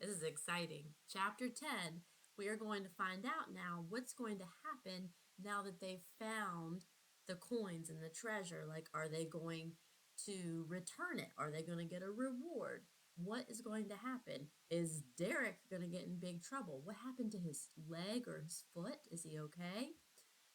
This is exciting. Chapter 10, we are going to find out now what's going to happen now that they've found the coins and the treasure. Like, are they going to return it? Are they going to get a reward? What is going to happen? Is Derek going to get in big trouble? What happened to his leg or his foot? Is he okay?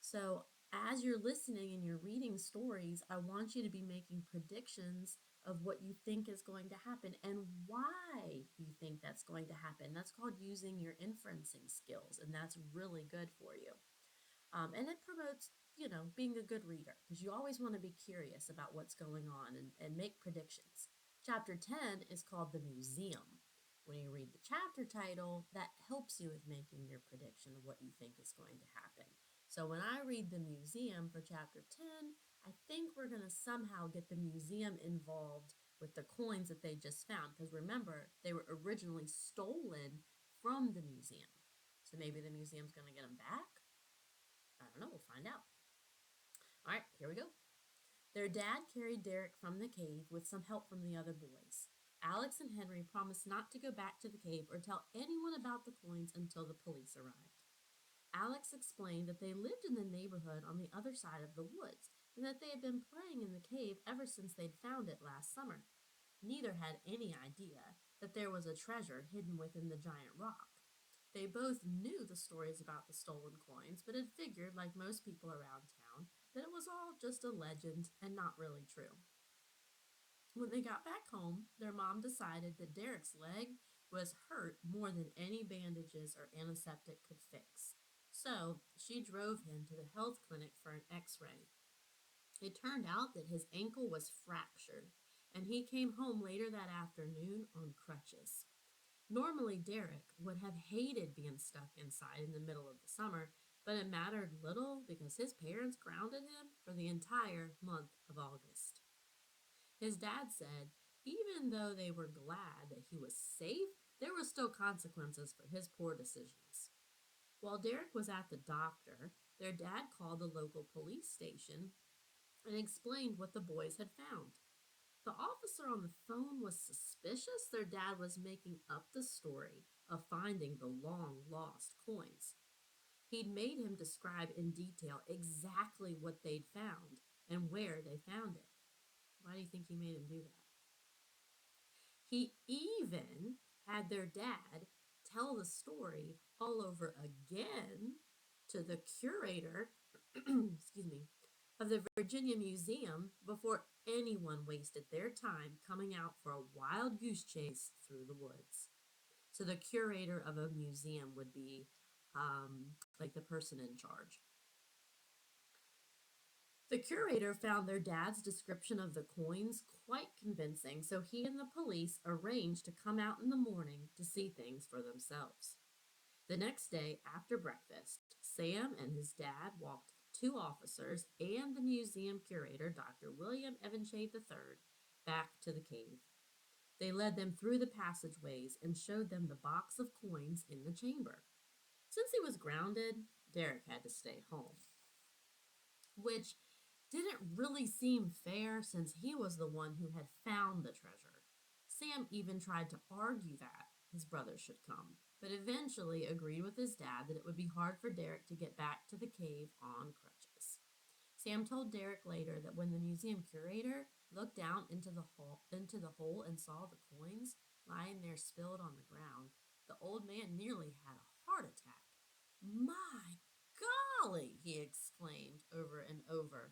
So, as you're listening and you're reading stories, I want you to be making predictions of what you think is going to happen and why you think that's going to happen. That's called using your inferencing skills, and that's really good for you. And it promotes, being a good reader because you always want to be curious about what's going on and make predictions. Chapter 10 is called The Museum. When you read the chapter title, that helps you with making your prediction of what you think is going to happen. So when I read The Museum for chapter 10, I think we're going to somehow get the museum involved with the coins that they just found. Because remember, they were originally stolen from the museum. So maybe the museum's going to get them back. I don't know. We'll find out. All right, here we go. Their dad carried Derek from the cave with some help from the other boys. Alex and Henry promised not to go back to the cave or tell anyone about the coins until the police arrived. Alex explained that they lived in the neighborhood on the other side of the woods and that they had been playing in the cave ever since they'd found it last summer. Neither had any idea that there was a treasure hidden within the giant rock. They both knew the stories about the stolen coins, but had figured, like most people around town, that it was all just a legend and not really true. When they got back home, their mom decided that Derek's leg was hurt more than any bandages or antiseptic could fix. So she drove him to the health clinic for an x ray. It turned out that his ankle was fractured, and he came home later that afternoon on crutches. Normally, Derek would have hated being stuck inside in the middle of the summer, but it mattered little because his parents grounded him for the entire month of August. His dad said even though they were glad that he was safe, there were still consequences for his poor decisions. While Derek was at the doctor, their dad called the local police station and explained what the boys had found. The officer on the phone was suspicious their dad was making up the story of finding the long lost coins. He'd made him describe in detail exactly what they'd found and where they found it. Why do you think he made him do that? He even had their dad tell the story all over again to the curator, excuse me, of the Virginia Museum before anyone wasted their time coming out for a wild goose chase through the woods. So the curator of a museum would be like the person in charge. The curator found their dad's description of the coins quite convincing, so he and the police arranged to come out in the morning to see things for themselves. The next day, after breakfast, Sam and his dad walked two officers and the museum curator, Dr. William Evanshade III, back to the cave. They led them through the passageways and showed them the box of coins in the chamber. Since he was grounded, Derek had to stay home, which didn't really seem fair since he was the one who had found the treasure. Sam even tried to argue that his brother should come, but eventually agreed with his dad that it would be hard for Derek to get back to the cave on crutches. Sam told Derek later that when the museum curator looked down into the hole and saw the coins lying there spilled on the ground, the old man nearly had a heart attack. My golly, he exclaimed over and over.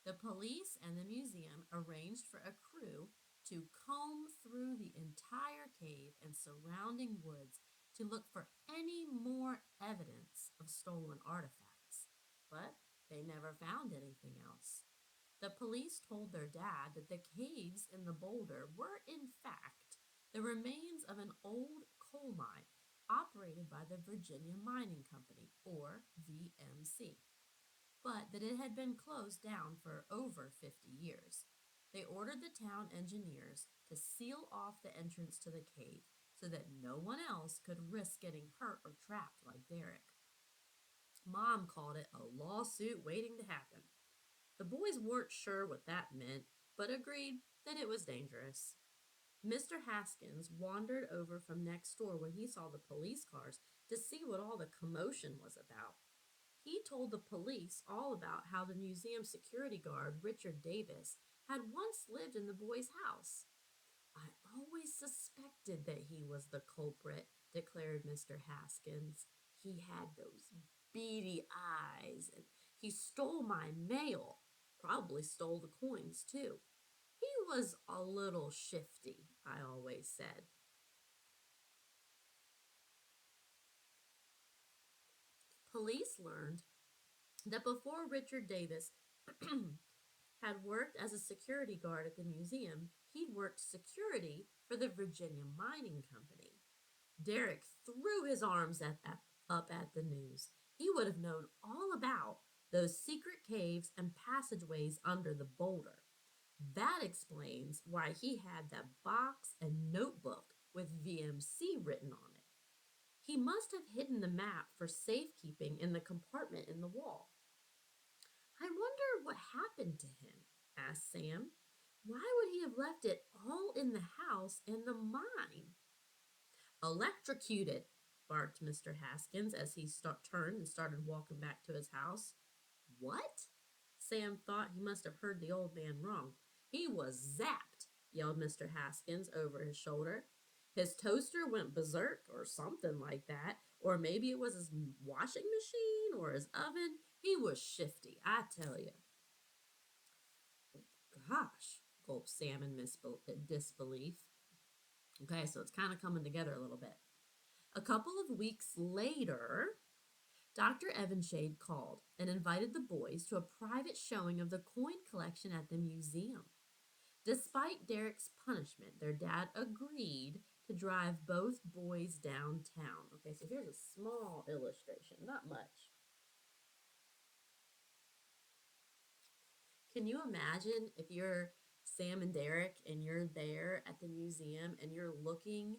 The police and the museum arranged for a crew to comb through the entire cave and surrounding woods to look for any more evidence of stolen artifacts. But they never found anything else. The police told their dad that the caves in the boulder were, in fact, the remains of an old coal mine operated by the Virginia Mining Company, or VMC, but that it had been closed down for over 50 years. They ordered the town engineers to seal off the entrance to the cave so that no one else could risk getting hurt or trapped like Derek. Mom called it a lawsuit waiting to happen. The boys weren't sure what that meant, but agreed that it was dangerous. Mr. Haskins wandered over from next door when he saw the police cars to see what all the commotion was about. He told the police all about how the museum security guard, Richard Davis, had once lived in the boy's house. I always suspected that he was the culprit, declared Mr. Haskins. He had those beady eyes and he stole my mail. Probably stole the coins, too. He was a little shifty, I always said. Police learned that before Richard Davis had worked as a security guard at the museum, he'd worked security for the Virginia Mining Company. Derek threw his arms up at the news. He would have known all about those secret caves and passageways under the boulder. That explains why he had that box and notebook with VMC written on it. He must have hidden the map for safekeeping in the compartment in the wall. I wonder what happened to him, asked Sam. Why would he have left it all in the house and the mine? Electrocuted, barked Mr. Haskins as he turned and started walking back to his house. What? Sam thought he must have heard the old man wrong. He was zapped, yelled Mr. Haskins over his shoulder. His toaster went berserk or something like that, or maybe it was his washing machine or his oven. He was shifty, I tell you. Gosh, gulped Sam in disbelief. Okay, so it's kind of coming together a little bit. A couple of weeks later, Dr. Evanshade called and invited the boys to a private showing of the coin collection at the museum. Despite Derek's punishment, their dad agreed to drive both boys downtown. Okay, so here's a small illustration, not much. Can you imagine if you're Sam and Derek and you're there at the museum and you're looking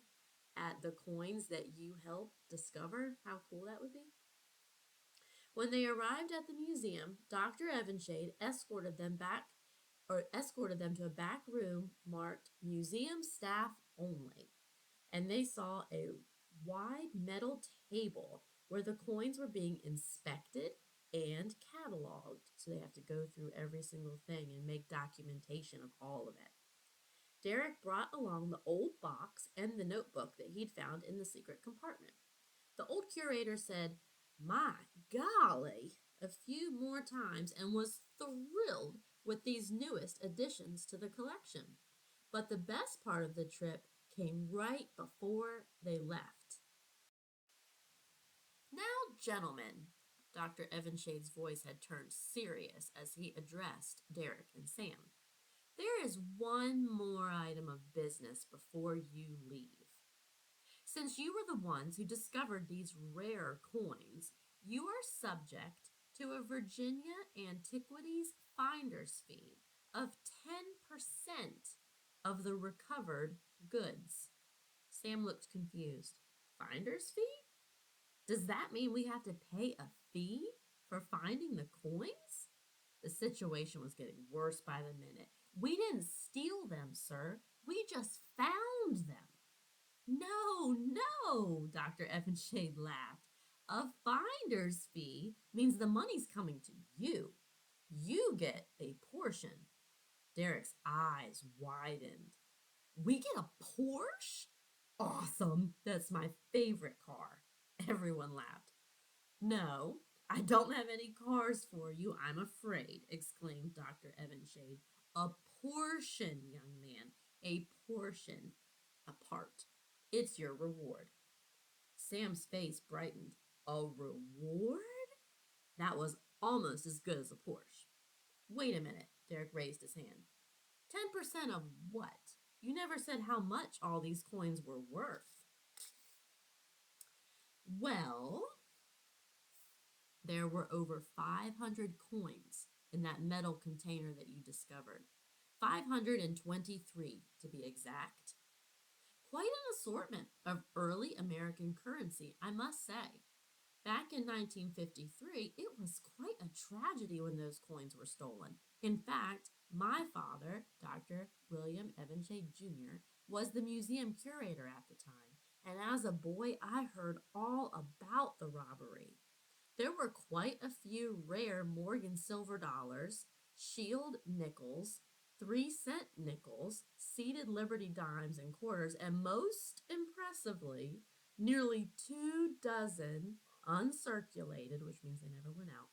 at the coins that you helped discover? How cool that would be. When they arrived at the museum, Dr. Evanshade escorted them to a back room marked Museum Staff Only. And they saw a wide metal table where the coins were being inspected and cataloged. So they have to go through every single thing and make documentation of all of it. Derek brought along the old box and the notebook that he'd found in the secret compartment. The old curator said, "My golly," a few more times and was thrilled with these newest additions to the collection. But the best part of the trip came right before they left. "Now, gentlemen," Dr. Evanshade's voice had turned serious as he addressed Derek and Sam. "There is one more item of business before you leave. Since you were the ones who discovered these rare coins, you are subject to a Virginia Antiquities finder's fee of 10% of the recovered goods." Sam looked confused. "Finder's fee? Does that mean we have to pay a fee for finding the coins?" The situation was getting worse by the minute. "We didn't steal them, sir. We just found them." "No, no," Dr. Evanshade laughed. "A finder's fee means the money's coming to you. You get a portion." Derek's eyes widened. "We get a Porsche? Awesome. That's my favorite car." Everyone laughed. "No, I don't have any cars for you, I'm afraid," exclaimed Dr. Evanshade. "A portion, young man, a portion, a part. It's your reward." Sam's face brightened. "A reward?" That was almost as good as a Porsche. "Wait a minute," Derek raised his hand. 10% of what? You never said how much all these coins were worth." "Well, there were over 500 coins in that metal container that you discovered. 523 to be exact. Quite an assortment of early American currency, I must say. Back in 1953, it was quite a tragedy when those coins were stolen. In fact, my father, Dr. William Evanshade Jr., was the museum curator at the time, and as a boy, I heard all about the robbery. There were quite a few rare Morgan silver dollars, shield nickels, 3-cent nickels, seated Liberty dimes and quarters, and most impressively, nearly 2 dozen uncirculated, which means they never went out,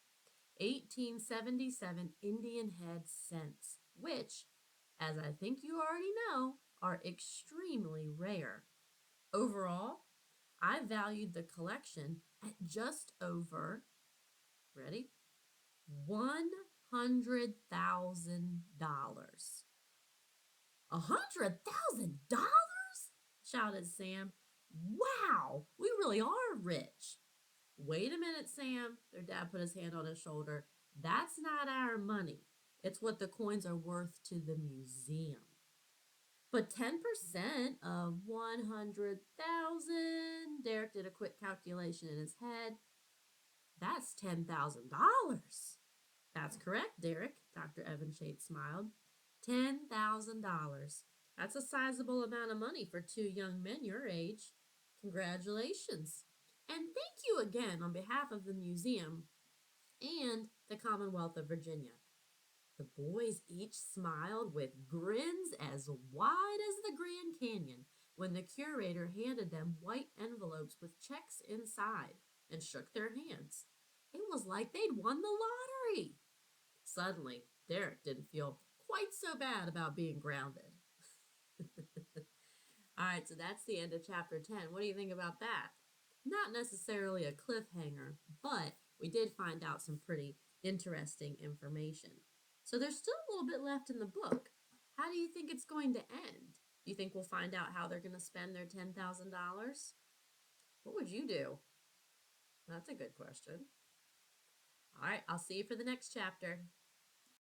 1877 Indian head cents, which, as I think you already know, are extremely rare. Overall, I valued the collection at just over, ready? $100,000. $100,000? Shouted Sam. Wow, we really are rich. Wait a minute, Sam. Their dad put his hand on his shoulder. That's not our money. It's what the coins are worth to the museum. But 10% of 100,000, Derek did a quick calculation in his head. That's $10,000. That's correct, Derek, Dr. Evanshade smiled. $10,000. That's a sizable amount of money for 2 young men your age. Congratulations. And thank you again on behalf of the museum and the Commonwealth of Virginia. The boys each smiled with grins as wide as the Grand Canyon when the curator handed them white envelopes with checks inside and shook their hands. It was like they'd won the lottery. Suddenly, Derek didn't feel quite so bad about being grounded. All right, so that's the end of chapter 10. What do you think about that? Not necessarily a cliffhanger, but we did find out some pretty interesting information. So there's still a little bit left in the book. How do you think it's going to end? Do you think we'll find out how they're going to spend their $10,000? What would you do? That's a good question. All right, I'll see you for the next chapter.